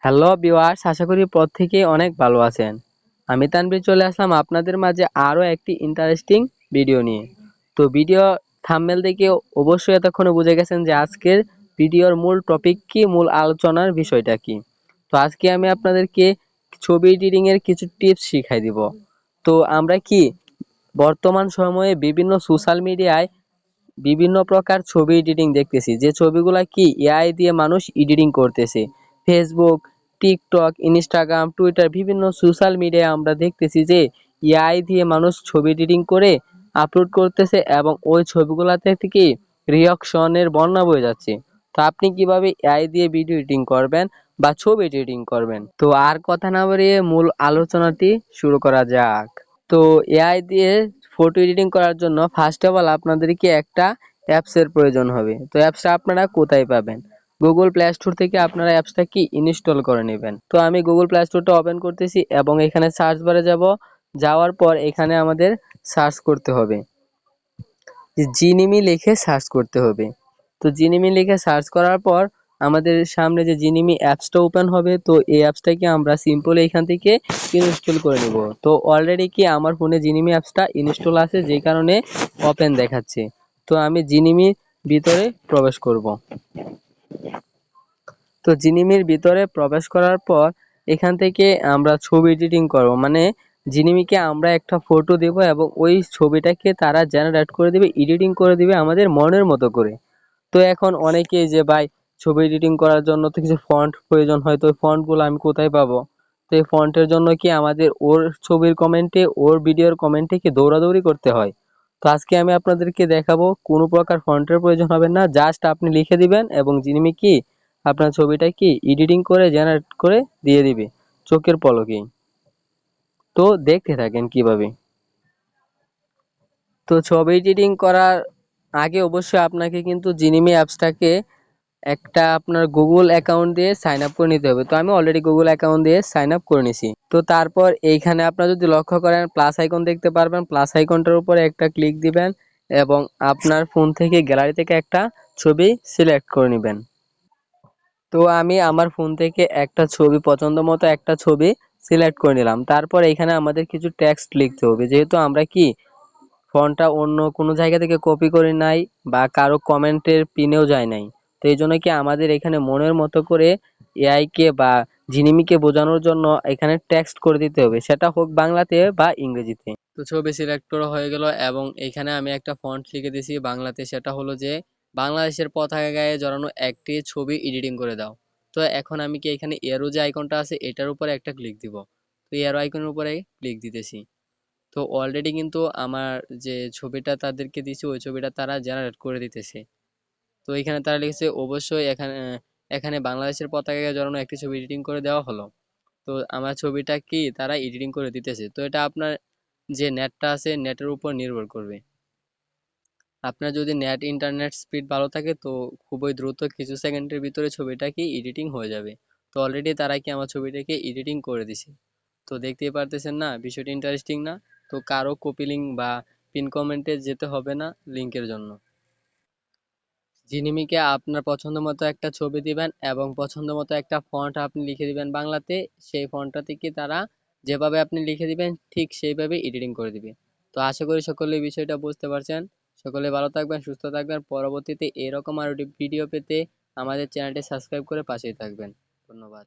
Hello viewers, আশা করি প্রত্যেকেই অনেক ভালো আছেন। আমি তানভীর চলে আসলাম আপনাদের মাঝে আরো একটি ইন্টারেস্টিং ভিডিও নিয়ে। তো ভিডিও থাম্বনেল দেখে অবশ্যই এতক্ষণে বুঝে গেছেন যে আজকের ভিডিওর মূল টপিক কি, মূল আলোচনার বিষয়টা কি। তো আজকে আমি আপনাদেরকে ছবি এডিটিং এর কিছু টিপস শিখাই দিব। তো আমরা কি বর্তমান সময়ে বিভিন্ন সোশ্যাল মিডিয়ায় বিভিন্ন প্রকার ছবি এডিটিং দেখতেছি, যে ছবিগুলা কি এআই দিয়ে মানুষ এডিটিং করতেছে। ফেসবুক, টিকটক, ইনস্টাগ্রাম, টুইটার বিভিন্ন সোশ্যাল মিডিয়ায় আমরা দেখতেছি যে এআই দিয়ে মানুষ ছবি এডিটিং করে আপলোড করতেছে এবং ওই ছবিগুলাতে থেকে রিঅ্যাকশনের বন্যা বয়ে যাচ্ছে। তো আপনি কিভাবে এআই দিয়ে ভিডিও এডিটিং করবেন বা ছবি এডিটিং করবেন? তো আর কথা না বাড়িয়ে মূল আলোচনাটি শুরু করা যাক। তো এআই দিয়ে ফটো এডিটিং করার জন্য ফার্স্ট অফ অল আপনাদেরকে একটা অ্যাপসের প্রয়োজন হবে। তো অ্যাপসটা আপনারা কোথায় পাবেন? গুগল প্লে স্টোর থেকে আপনারা অ্যাপসটা কি ইনস্টল করে নেবেন। তো আমি গুগল প্লে স্টোরটা ওপেন করতেছি এবং এখানে সার্চ বারে যাব। যাওয়ার পর এখানে আমাদের সার্চ করতে হবে, যে জিনিমি লিখে সার্চ করতে হবে। তো জিনিমি লিখে সার্চ করার পর আমাদের সামনে যে জিনিমি অ্যাপসটা ওপেন হবে। তো এই অ্যাপসটাকে আমরা সিম্পল এখান থেকে ইনস্টল করে নেব। তো অলরেডি কি আমার ফোনে জিনিমি অ্যাপসটা ইনস্টল আছে, যেই কারণে ওপেন দেখাচ্ছে। তো আমি জিনিমির ভিতরে প্রবেশ করব। তো জিনিমির ভিতরে প্রবেশ করার পর এখান থেকে আমরা ছবি এডিটিং করব, মানে জিনিমিকে আমরা একটা ফটো দেব এবং ওই ছবিটাকে তারা জেনারেট করে দিবে, এডিটিং করে দিবে আমাদের মনের মতো করে। তো এখন অনেকেই যে ভাই ছবি এডিটিং করার জন্য তো কিছু ফন্ট প্রয়োজন হয়, তো ওই ফন্টগুলো আমি কোথায় পাবো? তো এই ফন্টের জন্য কি আমাদের ওর ছবির কমেন্টে, ওর ভিডিওর কমেন্টে কি দৌড়াদৌড়ি করতে হয়? তো আজকে আমি আপনাদেরকে দেখাবো কোনো প্রকার ফন্টের প্রয়োজন হবে না, জাস্ট আপনি লিখে দিবেন এবং যিনি কি আপনার ছবিটা কি এডিটিং করে জেনারেট করে দিয়ে দিবে চোখের পলকেই। তো দেখতে থাকেন কিভাবে। তো ছবি এডিটিং করার আগে অবশ্যই আপনাকে কিন্তু জিনিমি অ্যাপসটাকে একটা আপনার গুগল অ্যাকাউন্ট দিয়ে সাইন আপ করে নিতে হবে। তো আমি অলরেডি গুগল অ্যাকাউন্ট দিয়ে সাইন আপ করে নিছি। তো তারপর এইখানে আপনারা যদি লক্ষ্য করেন প্লাস আইকন দেখতে পারবেন, প্লাস আইকনটার উপরে একটা ক্লিক দিবেন এবং আপনার ফোন থেকে গ্যালারি থেকে একটা ছবি সিলেক্ট করে নেবেন। তো আমি আমার ফোন থেকে একটা ছবি, পছন্দ মতো একটা ছবি সিলেক্ট করে নিলাম। তারপর এখানে আমাদের কিছু টেক্সট লিখতে হবে, যেহেতু আমরা কি ফন্টটা অন্য কোনো জায়গা থেকে কপি করে নাই বা কারো কমেন্টের পিনেও যায় নাই। তো এই জন্য কি আমাদের এখানে মনের মতো করে এআই কে বা জিনিমিকে বোঝানোর জন্য এখানে টেক্সট করে দিতে হবে, সেটা হোক বাংলাতে বা ইংরেজিতে। তো ছবি সিলেক্ট করা হয়ে গেল এবং এখানে আমি একটা ফন্ট লিখে দিয়েছি বাংলাতে, সেটা হলো যে বাংলাদেশের পতাকা গায়ে জড়ানো একটি ছবি এডিটিং করে দাও। তো এখন আমি কি এখানে এরো যে আইকনটা আছে এটার উপরে একটা ক্লিক দিব। তো এরো আইকনের উপরে ক্লিক দিতেছি। তো অলরেডি কিন্তু আমার যে ছবিটা তাদেরকে দিয়েছি ওই ছবিটা তারা জেনারেট করে দিতেছে। তো এখানে তারা লিখেছে অবশ্যই এখানে এখানে বাংলাদেশের পতাকা জড়ানো একটি ছবি এডিটিং করে দেওয়া হলো। তো আমার ছবিটা কি তারা এডিটিং করে দিতেছে। তো এটা আপনার যে নেটটা আছে নেটের উপর নির্ভর করবে। আপনার যদি নেট ইন্টারনেট স্পিড ভালো থাকে তো খুবই দ্রুত কিছু সেকেন্ডের ভিতরে ছবিটা কি এডিটিং হয়ে যাবে। তো অলরেডি তারা কি আমার ছবিটাকে এডিটিং করে দিছে। তো দেখতেই পারতেছেন না, বিষয়টা ইন্টারেস্টিং না? তো কারো কপি লিঙ্ক বা পিন কমেন্টে যেতে হবে না লিঙ্কের জন্য। জিনিমিকে আপনার পছন্দ মতো একটা ছবি দিবেন এবং পছন্দ মতো একটা ফন্ট আপনি লিখে দিবেন বাংলাতে। সেই ফন্টটা থেকে তারা যেভাবে আপনি লিখে দিবেন ঠিক সেইভাবে এডিটিং করে দিবে। তো আশা করি সকলে এই বিষয়টা বুঝতে পারছেন। সকলে ভালো থাকবেন, সুস্থ থাকবেন। পরবর্তীতে এরকম আরো ভিডিও পেতে আমাদের চ্যানেলটি সাবস্ক্রাইব করে পাশেই থাকবেন। ধন্যবাদ।